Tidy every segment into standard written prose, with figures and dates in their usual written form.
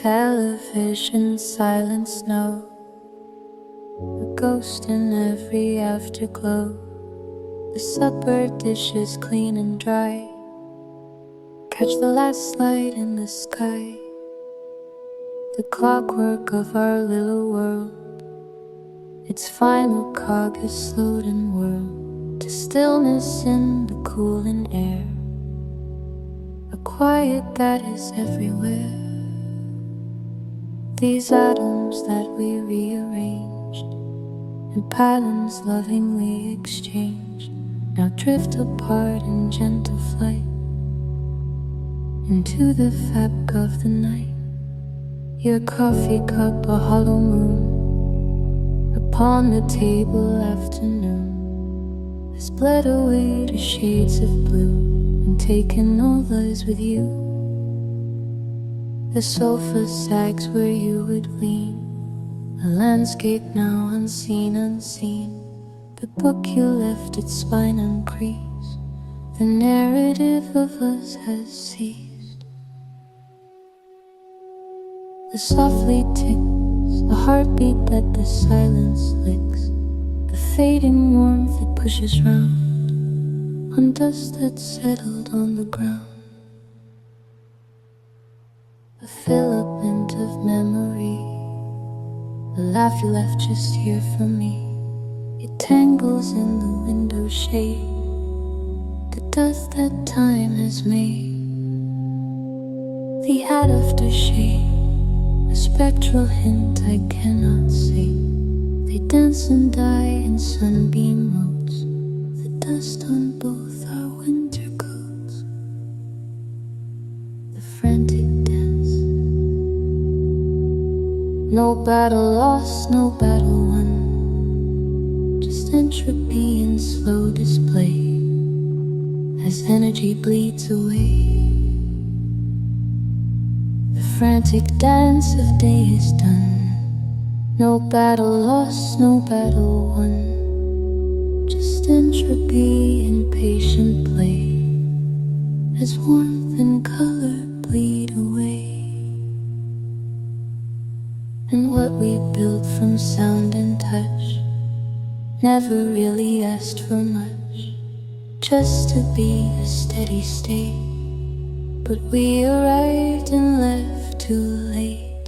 television, silent snow, a ghost in every afterglow. The supper dishes clean and dry, catch the last light in the sky. The clockwork of our little world, its final cog is slowed and whirled to stillness in the cooling air, a quiet that is everywhere. These atoms that we rearranged in patterns lovingly exchanged now drift apart in gentle flight into the fabric of the night. Your coffee cup a hollow moon upon the table afternoon has bled away to shades of blue and taken no lies with you. The sofa sags where you would lean, a landscape now unseen, unseen. The book you left its spine uncreased, the narrative of us has ceased. The softly ticks, the heartbeat that the silence licks, the fading warmth it pushes round on dust that's settled on the ground. A filament of memory, the laugh you left just here for me. It tangles in the window shade, the dust that time has made. The aftershade, a spectral hint I cannot see. They dance and die in sunbeam motes, the dust on both our winter coats. The frantic dance, no battle lost, no battle won, just entropy in slow display as energy bleeds away. The frantic dance of day is done, no battle lost, no battle won, just entropy in patient play as warmth and color bleed away. And what we built from sound and touch never really asked for much, just to be a steady state. But we arrived and left too late.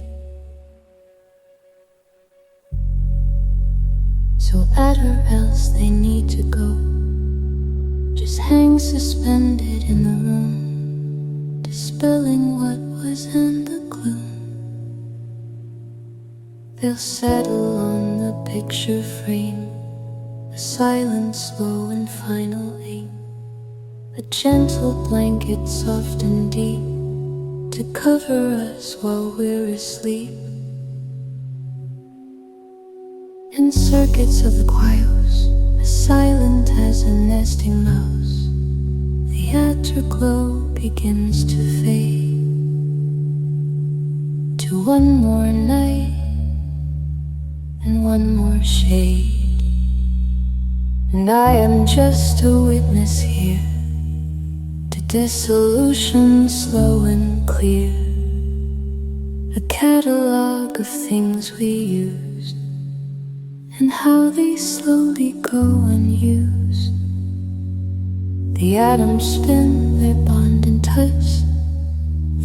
So add or else they need to go, just hang suspended in the room, dispelling what was in the gloom. They'll settle on the picture frame, a silent, slow and final aim, a gentle blanket soft and deep to cover us while we're asleep. In circuits of the quios, as silent as a nesting mouse, the afterglow begins to fade to one more night and one more shade. And I am just a witness here to dissolution slow and clear, a catalogue of things we used and how they slowly go unused. The atoms spin their bond and touch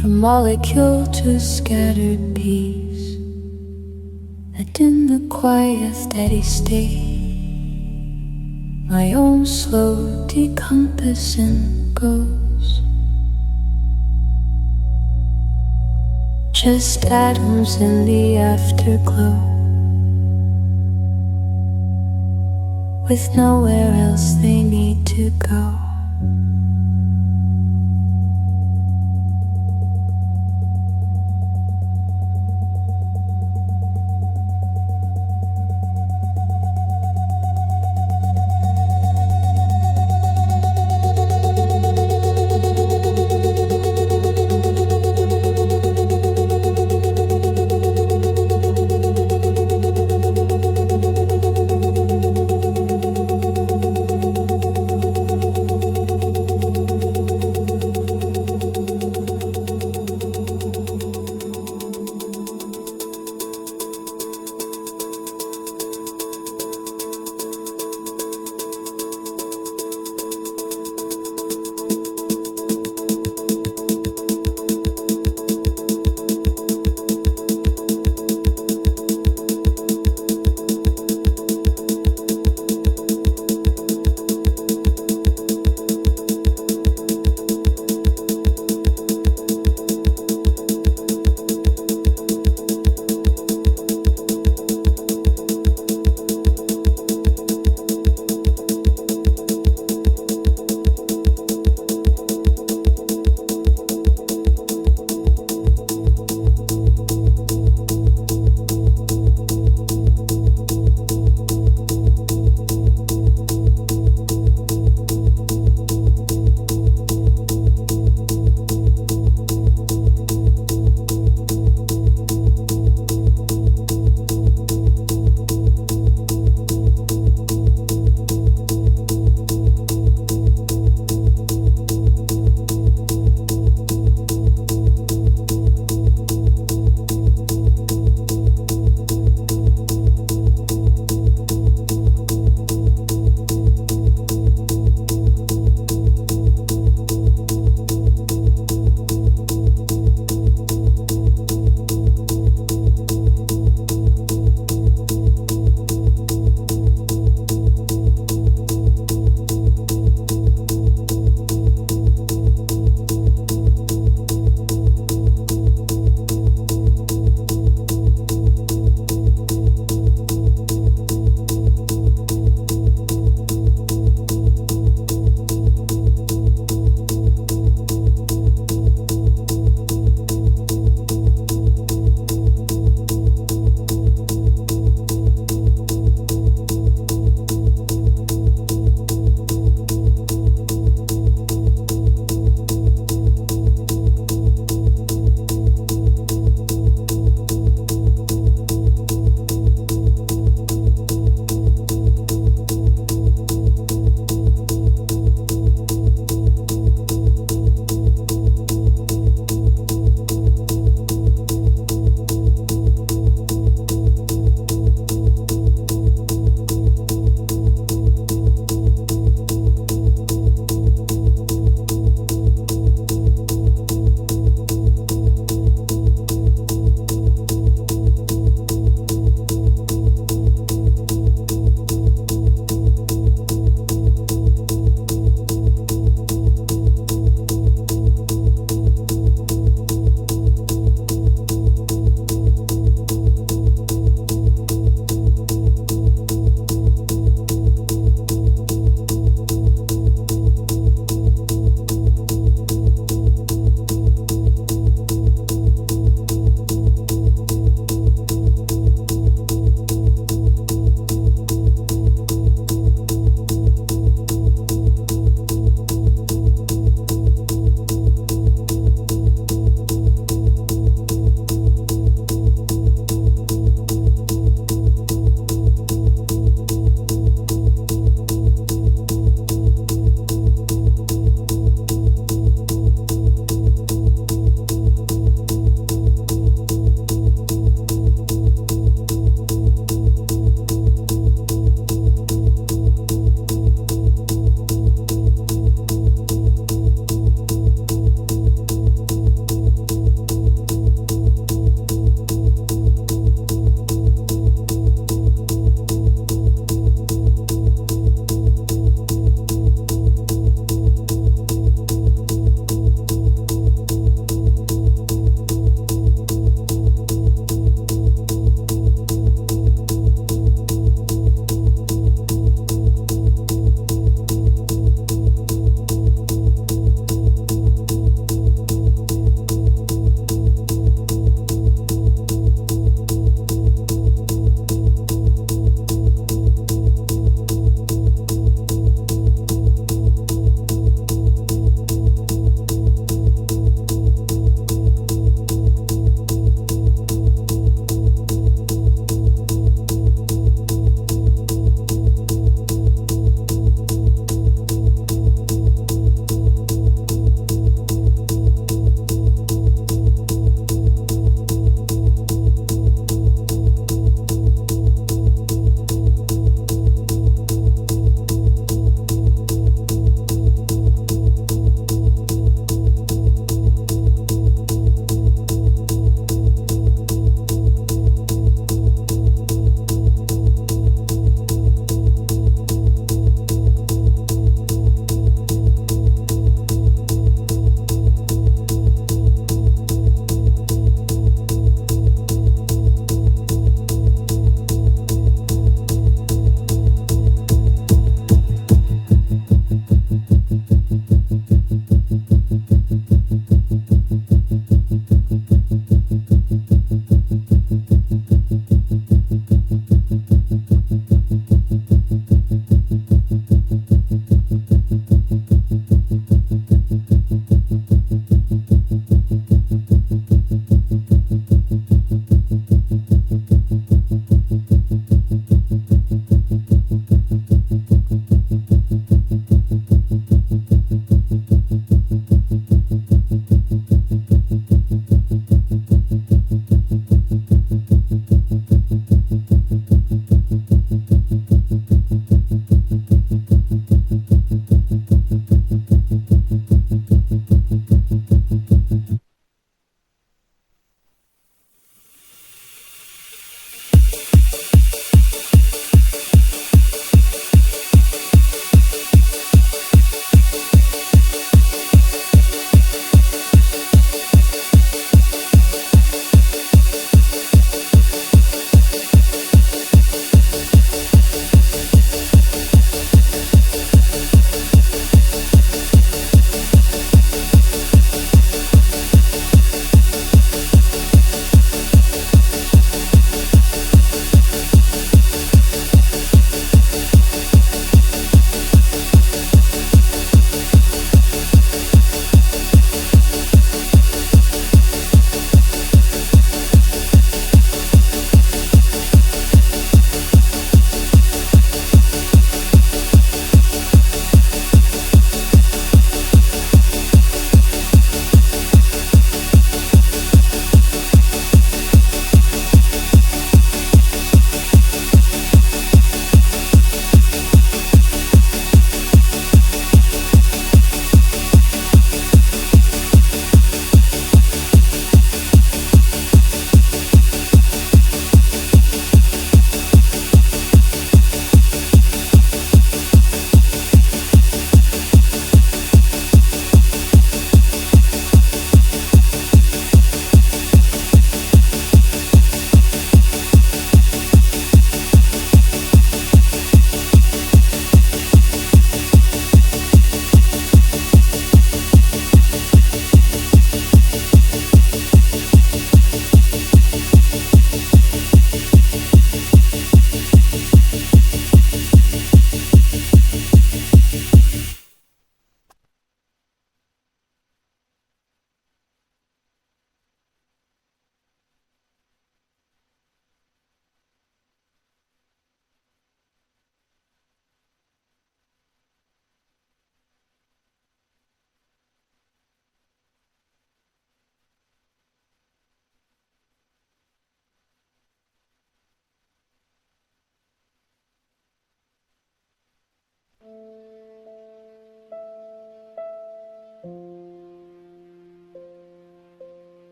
from molecule to scattered piece, and in the quiet steady state my own slow decomposing goes. Just atoms in the afterglow, with nowhere else they need to go.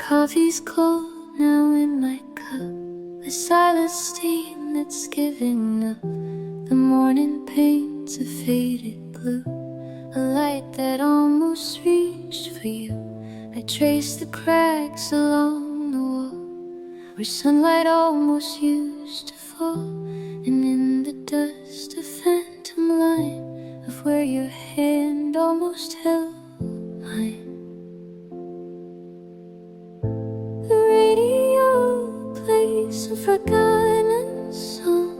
coffee's cold now in my cup, a silent steam that's giving up. The morning paints a faded blue, a light that almost reached for you. I trace the cracks along the wall where sunlight almost used to fall, and in the dust a phantom line of where your hand almost held mine. The radio plays a forgotten song,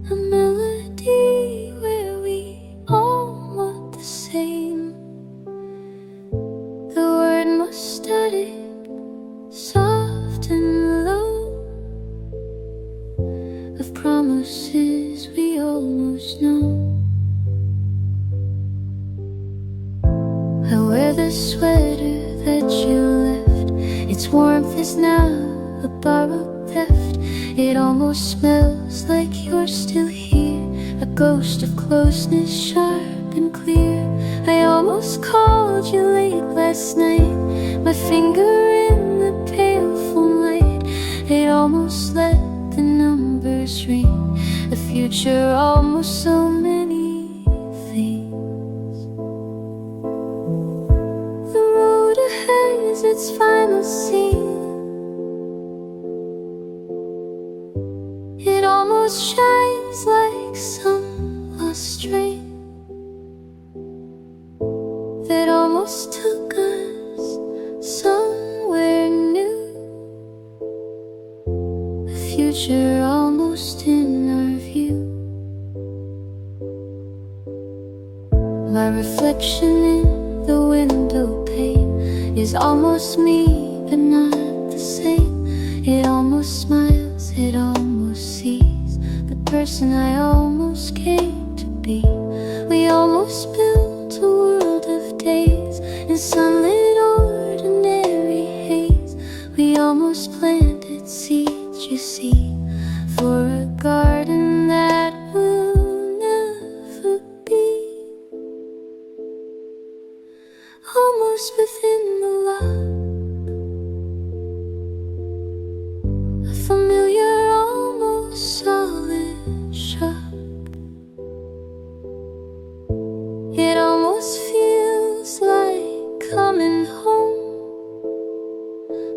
a melody where we all want the same. The word must study, soft and low, of promises we almost know. I wear the sweater that you left, its warmth is now a borrowed theft. It almost smells like you're still here, a ghost of closeness sharp and clear. I almost called you late last night, my finger in the pale phone light. It almost let the numbers ring, the future almost so many things. The road ahead is its final scene. It almost shines like some lost train that almost took us somewhere new, a future almost in our view. My reflection in the window pane is almost me, but not the same. It almost smiles, it almost sees the person I almost came to be. We almost built a world of days in sunlit ordinary haze. We almost planted seeds, you see, for a garden that will never be. Almost within the lock, a familiar, almost solid shock. It almost feels like coming home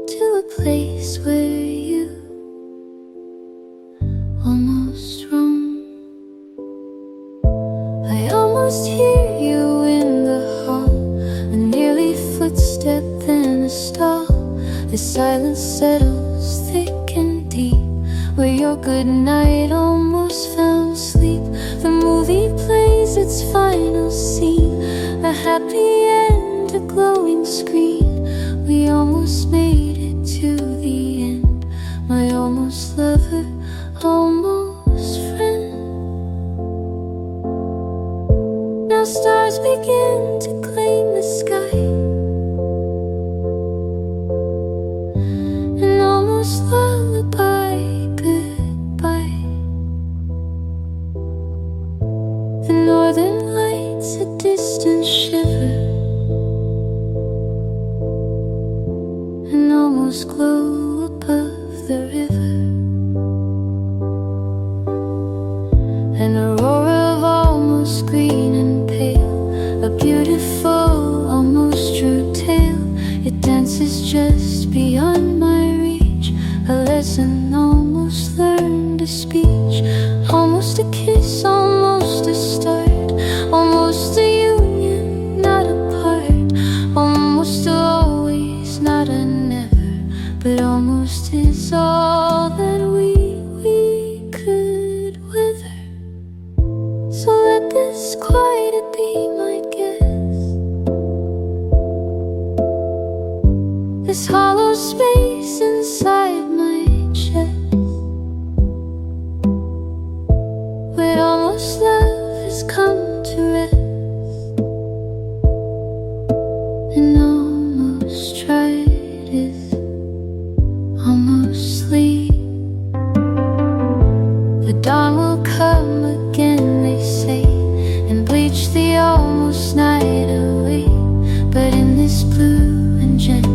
to a place where you almost roam. I almost hear you in the hall, a nearly footstep then a stall. The silence settles thick and deep, where your good night almost found sleep. The movie plays its final scene, a happy end, a glowing screen. We almost made it to the end, my almost lover, almost friend. Now stars begin to claim the sky, an almost lullaby goodbye. The northern lights, a distant shiver, an almost glow above the river, an aurora of almost green and pale, a beautiful, almost true tale. It dances just beyond my reach, a lesson almost learned, a speech, almost a kiss, almost a start, almost a union, not a part, almost a always, not a never, but almost is all that we could weather. So let this quiet be my guess, this hollow space inside my chest, where almost love has come to rest, and almost tried is almost sleep. The dawn will come again, they say, and bleach the almost night away. But in this blue and gentle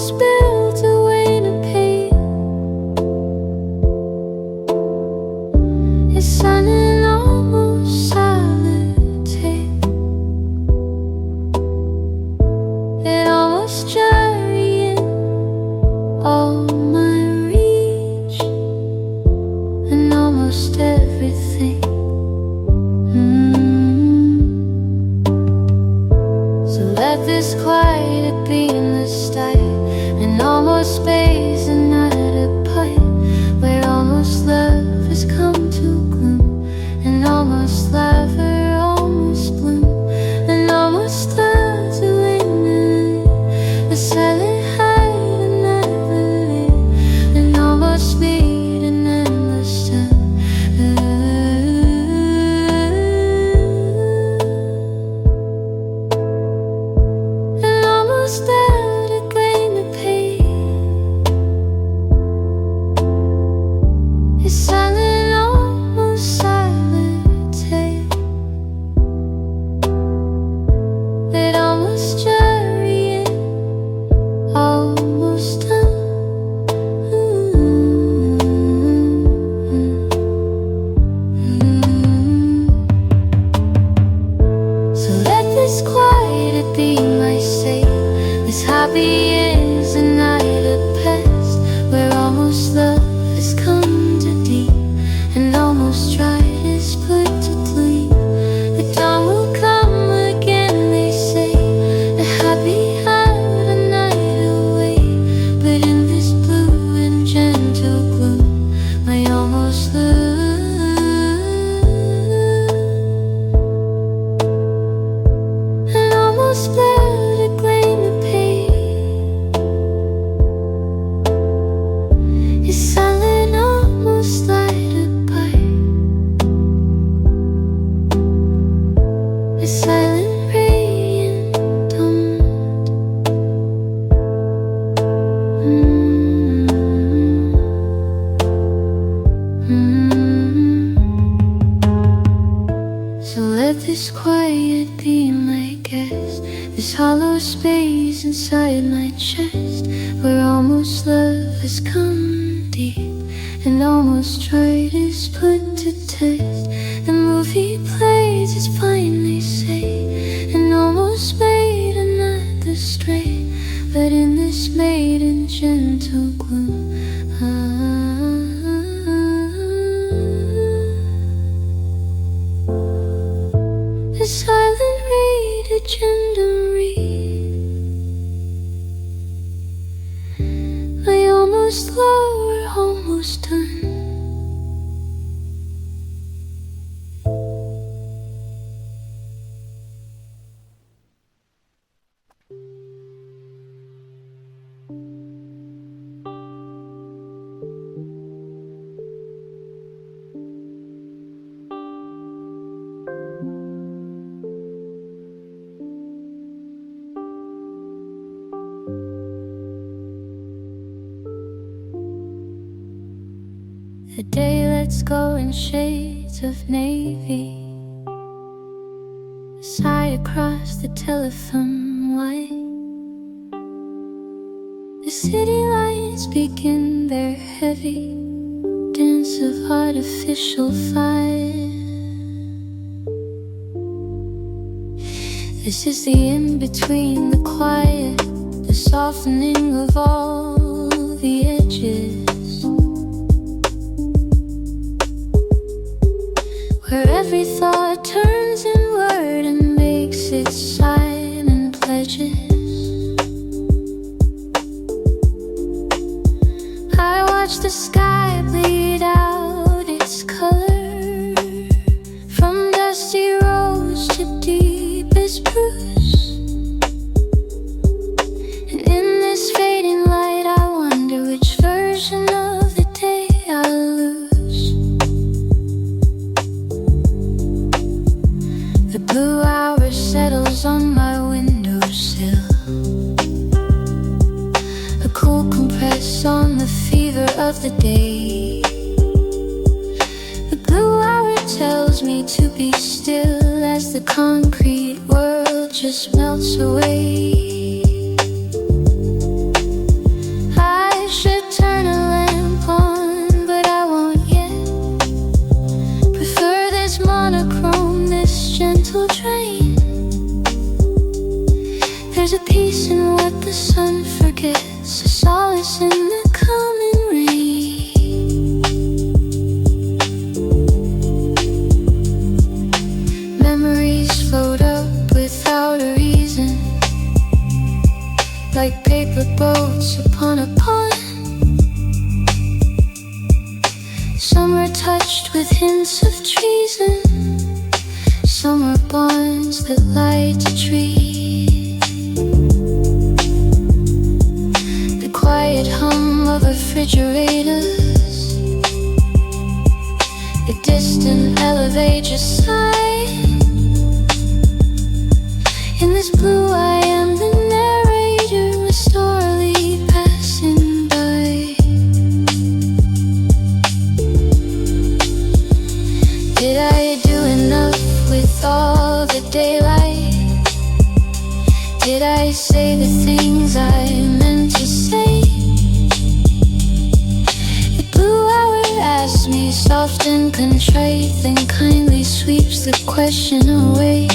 almost built away in pain. It's sounding almost solitaire. It almost journeying all my reach and almost everything. So let this quiet be in the style, and almost space and not a pipe, where almost love has come to gloom, and almost laughter, almost bloom, and almost love to linger, a silent hide and never live, and almost meet an endless time. And almost that a claim to pay. It's silent, almost solitaire. It almost journeying, almost done. So let this quiet be my safe. This happy is a night of past, where almost love has come to deep, and almost tried is put to gleam. The dawn will come again, they say, a happy hour, a night away. But in this blue and gentle gloom, I almost love, and almost blood a claim to pay. It's silent, almost lighted by a silent radiant dawn. So let this quiet be my guest, this hollow space inside my chest, where almost love has come deep, and almost tried is put to test. The movie plays, it's fine, they say, and almost made another stray. But in this maiden gentle gloom, the silent reed, a gentle reed, I almost lower, almost done. The day lets go in shades of navy, a sigh across the telephone line. The city lights begin their heavy dance of artificial fire. This is the in-between, the quiet, the softening of all the edges, where every thought turns inward and makes its silent pledges. I watch the sky bleed out its color, from dusty rose to deepest bruise. And in this fading light I wonder which version of the day I'll lose. The blue hour settles on my windowsill, a cool compress on the fever of the day. The blue hour tells me to be still as the concrete world just melts away. a solace in the coming rain. Memories float up without a reason, like paper boats upon a pond. Some are touched with hints of treason, some are bonds that light a tree. The quiet hum of refrigerators, the distant elevator sigh. In this blue I am the narrator, mistorily passing by. Did I do enough with all the daylight? Did I say the things I meant to say? The blue hour asks me, soft and contrite, then kindly sweeps the question away.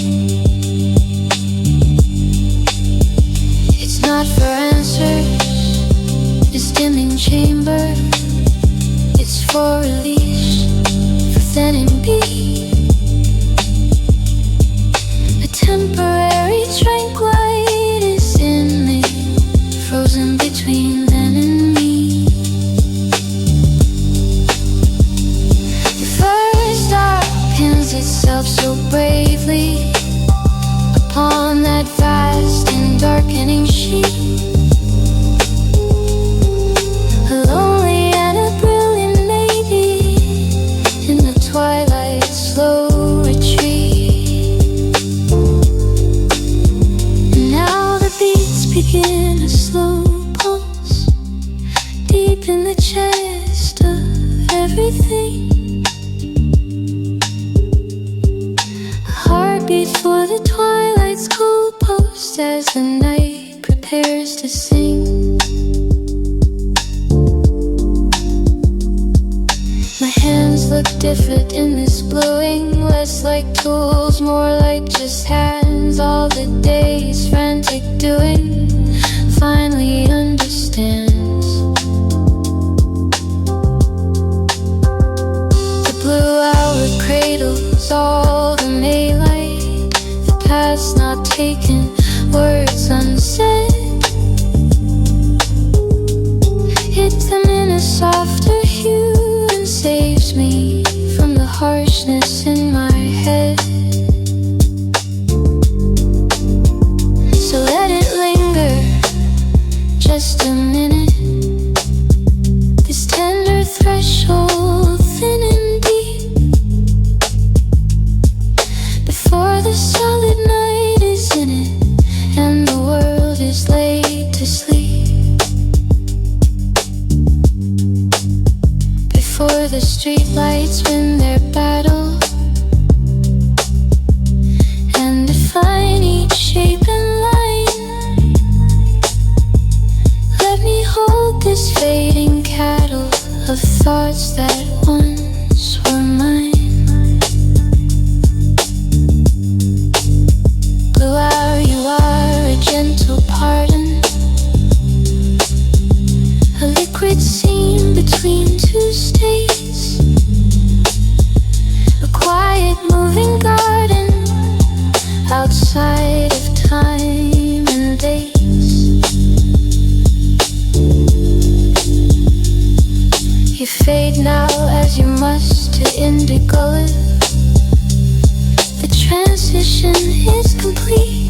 It's not for answers, this dimming chamber. It's for release, for then and be. A temporary tranquilite is in me, frozen between then and me. The first star pins itself so bravely upon that vast and darkening sheet. A lonely and a brilliant lady in the twilight's slow retreat. And now the beats begin a slow pulse deep in the chest of everything. A heartbeat for the twilight's cold post as the night prepares to sing. My hands look different in this blowing, less like tools, more like just hands. All the day's frantic doing finally understands. The blue hour cradles all the Maylight, the past not taken, words unsaid. Hits them in a softer hue and saves me from the harshness in my head. So let it linger just a minute, this tender threshold thin and deep, before the solid night is in it and the world is laid to sleep. Before the streetlights win their battle and define each shape and line, let me hold this fading cattle of thoughts that once were mine. Blue hour, you are a gentle pardon, a liquid scene between two states, a quiet moving garden outside of time and days. You fade now as you must to indigo. The transition is complete.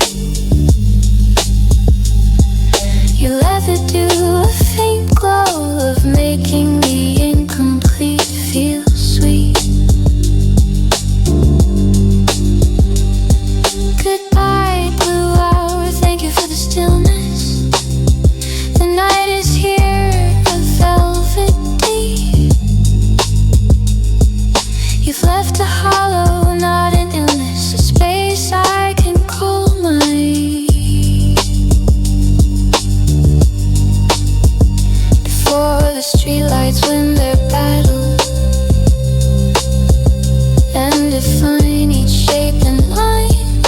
You let it do a faint glow of making the incomplete feel sweet. Goodbye, blue hour, thank you for the stillness. The night is here, a velvet deep. You've left a hollow, not an illness, a space I can call mine. Before the streetlights win their battle and define each shape and line,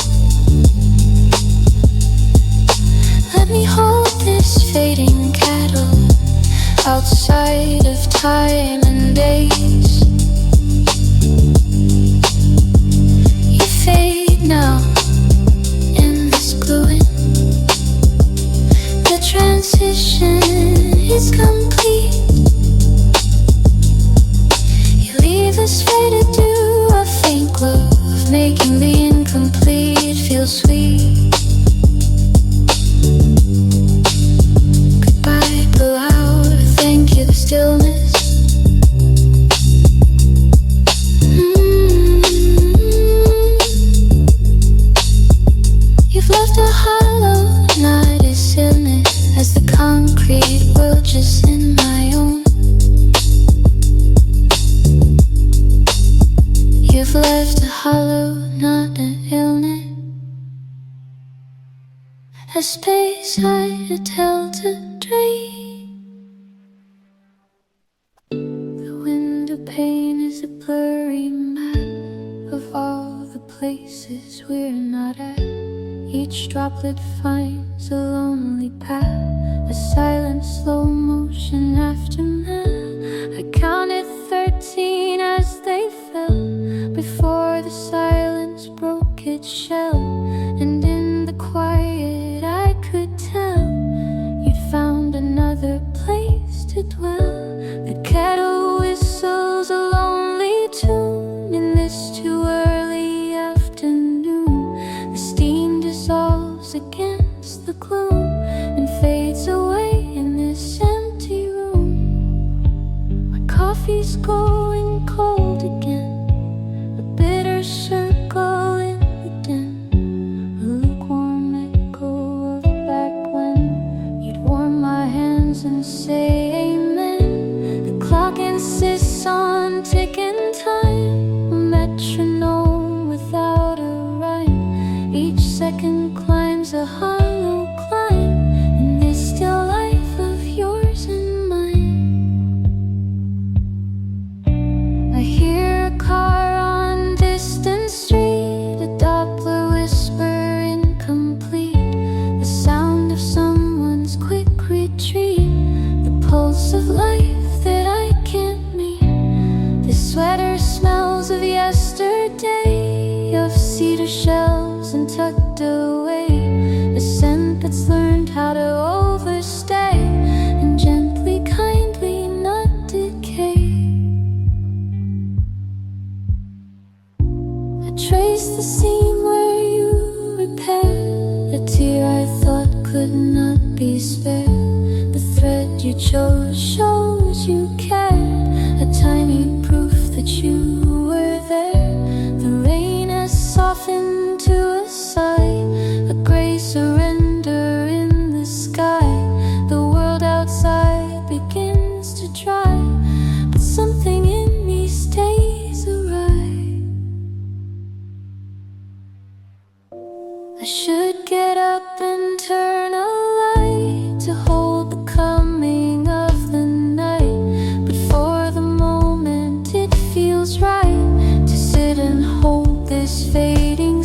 let me hold this fading cattle time and days. You fade now in this glowing. The transition is complete. You leave us faded to a faint glow, making the incomplete feel sweet. Goodbye, the loud, thank you, the stillness. You've left a hollow, not a stillness, as the concrete world just in my own. You've left a hollow, not an illness, a space I had held to drain. The window pane is a blurry map of all the places we're not at. Each droplet finds a lonely path, a silent slow motion aftermath. I counted 13 as they fell, before the silence broke its shell. And in the quiet I could tell you'd found another place to dwell. The kettle whistles a lonely tune in this too early afternoon. The steam dissolves against the gloom and fades away in this empty room. My coffee's going cold again, a bitter circle in the den, a lukewarm echo of back when you'd warm my hands and say amen. The clock insists on ticking time, a metronome without a rhyme. Each second climbs a hollow climb in this still life of yours and mine. I hear a car on distant street, a Doppler whisper incomplete, the sound of someone's quick retreat, the pulse of life that I can't meet. This sweater smells of yesterday, of cedar shells and tucked away, a scent that's learned how to overstay and gently, kindly not decay. I trace the seam where you repaired, a tear I thought could not be spared. The thread you chose shows you cared, a tiny proof that you were there. The rain has softened to a sigh, a gray surrender in the sky. The world outside begins to dry, but something in me stays awry. I should get up and turn a light to hold the coming of the night, but for the moment it feels right to sit and hold this fading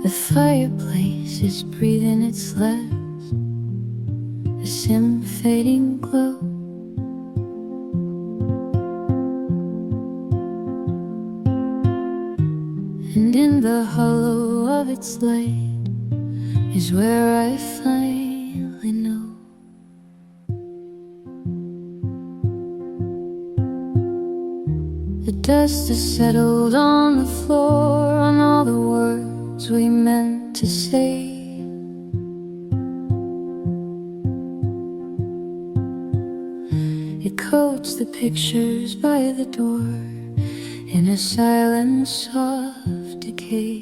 The fireplace is breathing its last, a sim fading glow. And in the hollow of its light is where I finally know the dust has settled on the floor, on all the words we meant to say. It coats the pictures by the door in a silence of decay.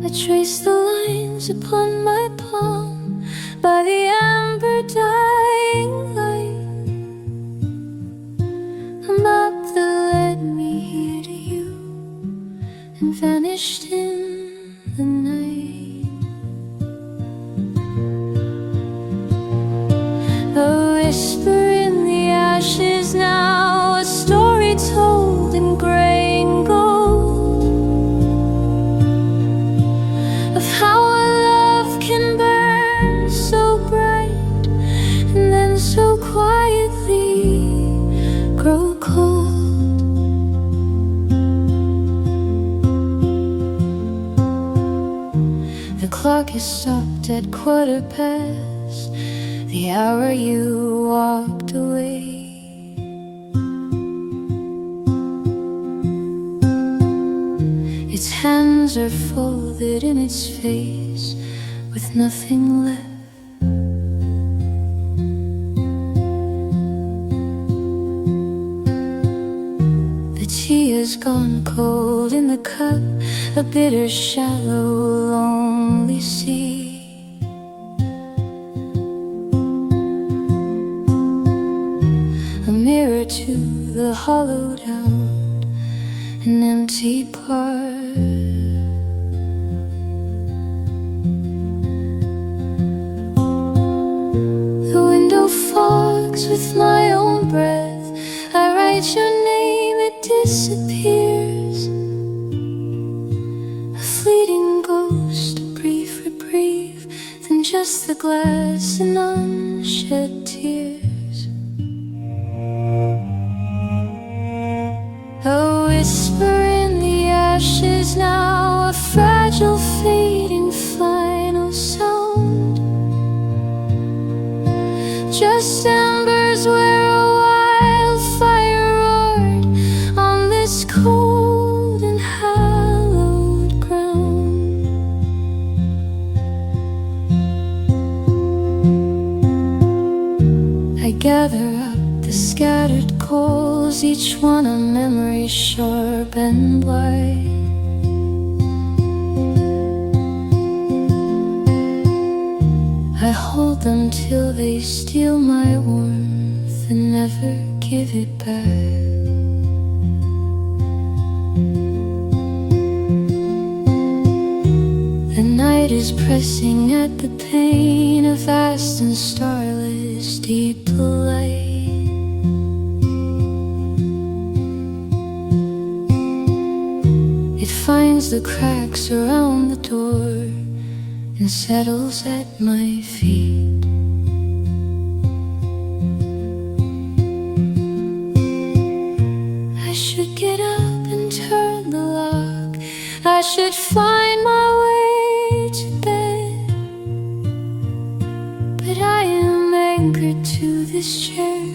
I trace the lines upon my palm by the amber dying light, a map that led me here to you and vanished in the night. A whisper in the ashes now, a story told in gray and gold, of how a love can burn so bright and then so quietly grow cold. The clock has stopped at 1:15, the hour you walked away. Its hands are folded in its face with nothing left. The tea has gone cold in the cup, a bitter, shallow, lonely sea. A mirror to the hollowed out and empty part. The window fogs with my own breath. I write your name, it disappears. A fleeting ghost, a brief reprieve, then just the glass and unshed tears. A whisper in the ashes now, a fragile, fading, final sound. Just embers where a wildfire roared on this cold and hallowed ground. I gather up the scattered coals, each one a memory sharp and wide. I hold them till they steal my warmth and never give it back. The night is pressing at the pane, a vast and starless deep delight. It finds the cracks around the door and settles at my feet. I should get up and turn the lock, I should find my way to bed, but I am anchored to this chair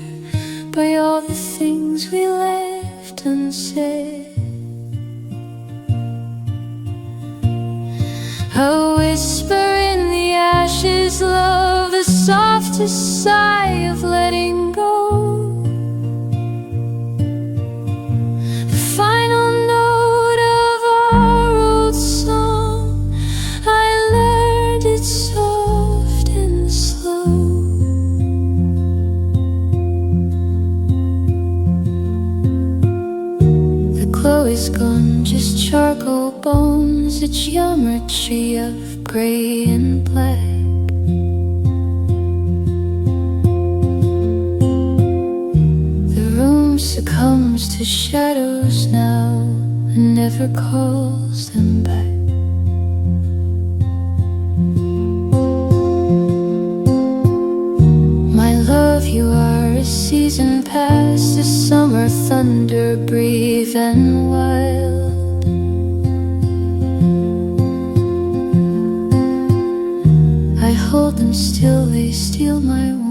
by all the things we left unsaid. A whisper in the ashes, love, the softest sigh of letting go. The final note of our old song, I learned it soft and slow. The glow is gone, just charcoal bones, a geometry of gray and black. The room succumbs comes to shadows now and never calls them back. My love, you are a season past, a summer thunder, brave and wild. I hold them still, they steal my warmth.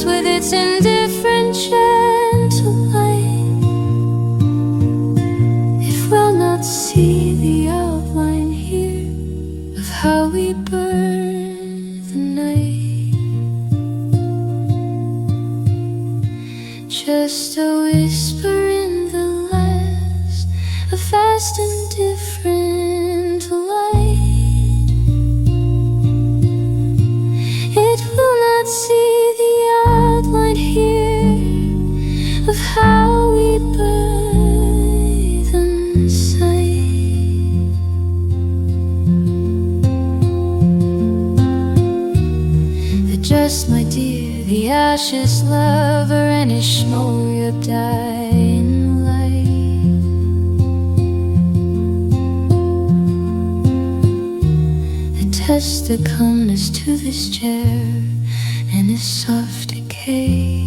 With its indifferent gentle light, it will not see the outline here of how we burn the night. Just a whisper in the last, a vast indifferent light. It will not see outline here of how we birth inside. The just, my dear, the ashes lover, and Ishmael dying light. The test that comes to this chair and its soft decay.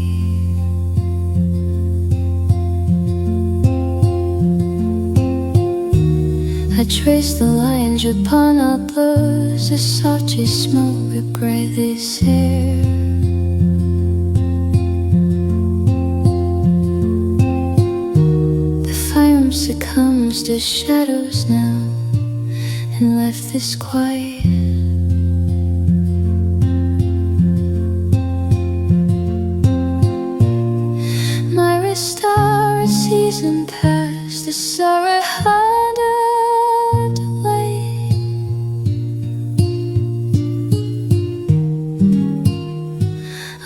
I trace the lines upon our blows, the soft smoke regret this air. The fire succumbs to shadows now and left this quiet. Star, a season past, the sorrow had a delay.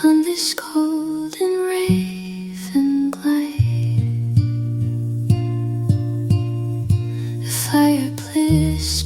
On this golden raven glide, the fire bliss